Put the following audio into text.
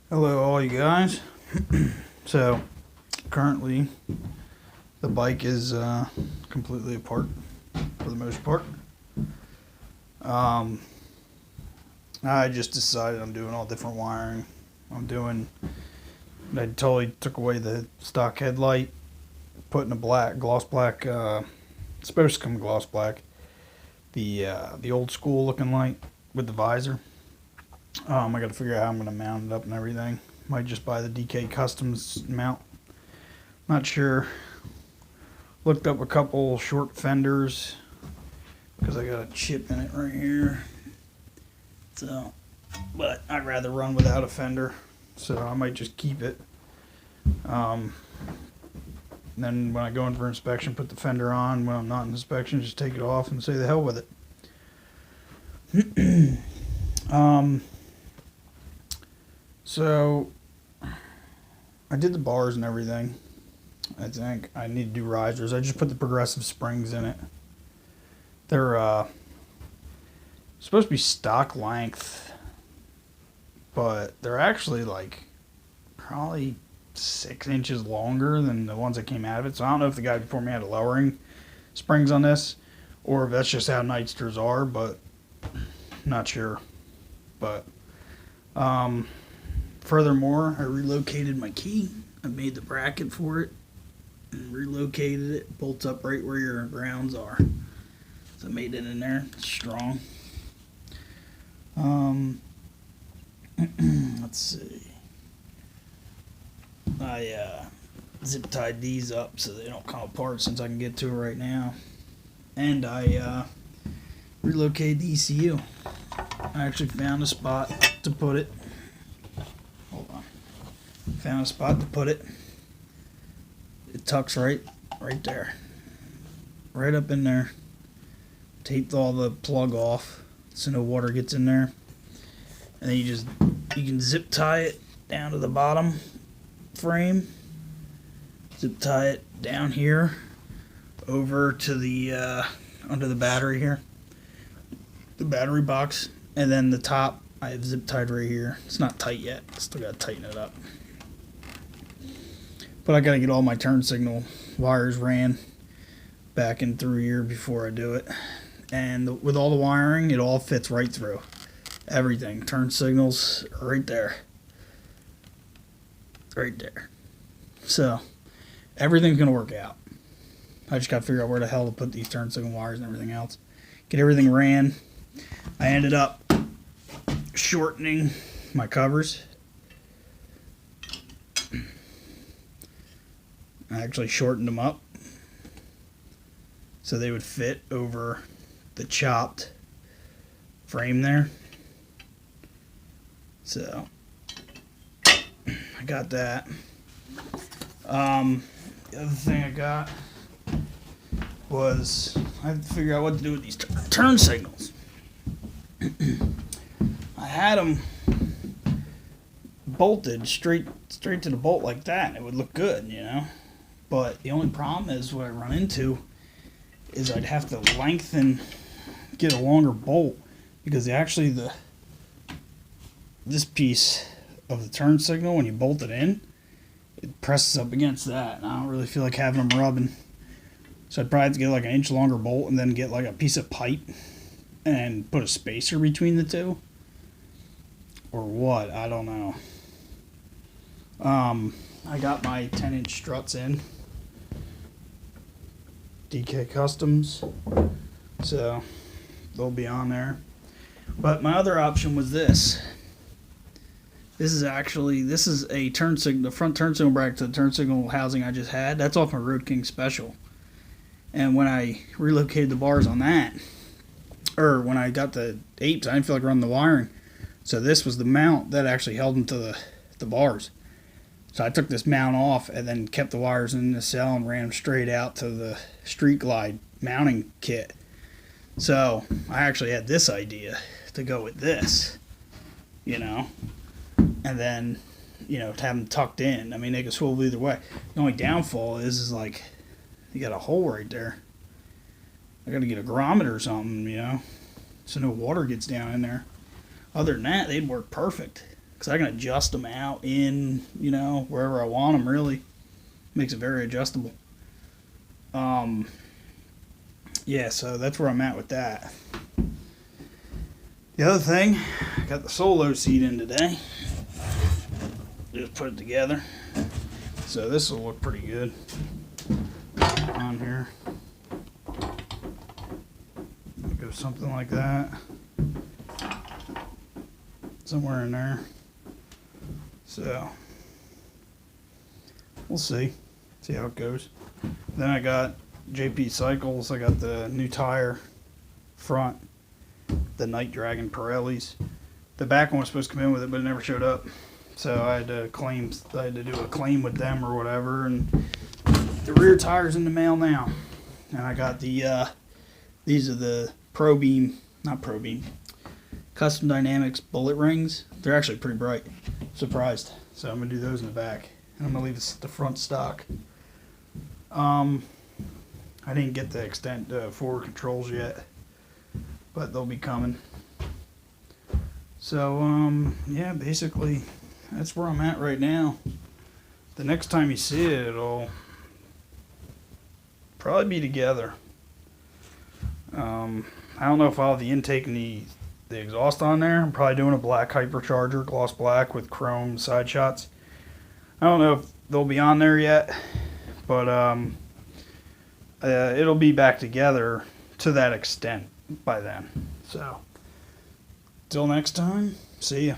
Hello, all you guys. So, currently, the bike is completely apart for the most part. Um, I just decided I'm doing all different wiring. I totally took away the stock headlight, put in a gloss black. It's supposed to come gloss black. The old school looking light with the visor. I got to figure out how I'm going to mount it up and everything. Might just buy the DK Customs mount. Not sure. Looked up a couple short fenders because I got a chip in it right here. So, but I'd rather run without a fender, so I might just keep it. Then when I go in for inspection, put the fender on. When I'm not in inspection, just take it off and say the hell with it. So I did the bars and everything. I think I need to do risers. I just put the progressive springs in it. They're supposed to be stock length, but they're actually like probably 6 inches longer than the ones that came out of it. So I don't know if the guy before me had a lowering springs on this, or if that's just how Nightsters are, but not sure. But furthermore, I relocated my key. I made the bracket for it and relocated it. Bolts up right where your grounds are. So I made it in there. It's strong. Let's see. I zip tied these up so they don't come apart since I can get to it right now. And I relocated the ECU. I actually found a spot to put it. Hold on. Found a spot to put it. It tucks right there. Right up in there. Taped all the plug off so no water gets in there. And then you can zip tie it down to the bottom frame. Zip tie it down here over to the under the battery here. The battery box. And then the top I have zip tied right here. It's not tight yet. Still gotta tighten it up. But I gotta get all my turn signal wires ran back and through here before I do it. And with all the wiring, it all fits right through. Everything. Turn signals are right there. Right there. So, everything's going to work out. I just got to figure out where the hell to put these turn signal wires and everything else. Get everything ran. I ended up shortening my covers. I actually shortened them up so they would fit over the chopped frame there. So I got that. The other thing I got was I had to figure out what to do with these turn signals. I had them bolted straight to the bolt like that, and it would look good, you know. But the only problem is what I run into is I'd have to lengthen, get a longer bolt, because this piece of the turn signal, when you bolt it in, it presses up against that, and I don't really feel like having them rubbing. So I'd probably have to get like an inch longer bolt and then get like a piece of pipe and put a spacer between the two, or what, I don't know. I got my 10-inch struts in, DK Customs, so they'll be on there. But my other option was this. This is a turn signal, the front turn signal bracket to the turn signal housing I just had. That's off my Road King Special. And when I relocated the bars on that, or when I got the apes, I didn't feel like running the wiring. So this was the mount that actually held them to the bars. So I took this mount off and then kept the wires in the cell and ran them straight out to the Street Glide mounting kit. So I actually had this idea to go with this, you know, and then, you know, to have them tucked in. I mean, they can swivel either way. The only downfall is like, you got a hole right there. I got to get a grommet or something, you know, so no water gets down in there. Other than that, they'd work perfect. because I can adjust them out in, wherever I want them. Really makes it very adjustable. Yeah, so that's where I'm at with that. The other thing, I got the Solo seat in today. Just put it together. So this will look pretty good on here. Go something like that. Somewhere in there. So we'll see how it goes. Then I got JP Cycles. I got the new tire front, the Night Dragon Pirellis. The back one was supposed to come in with it, but it never showed up. So I had to do a claim with them or whatever, and the rear tire's in the mail now. And I got the these are the Custom Dynamics bullet rings. They're actually pretty bright. Surprised. So I'm gonna do those in the back, and I'm gonna leave the front stock. I didn't get the extent forward controls yet, but they'll be coming. So yeah, basically that's where I'm at right now. The next time you see it, it'll probably be together. I don't know if I'll have the intake and the exhaust on there. I'm probably doing a black hypercharger, gloss black with chrome side shots. I don't know if they'll be on there yet, but it'll be back together to that extent by then. So, till next time, see ya.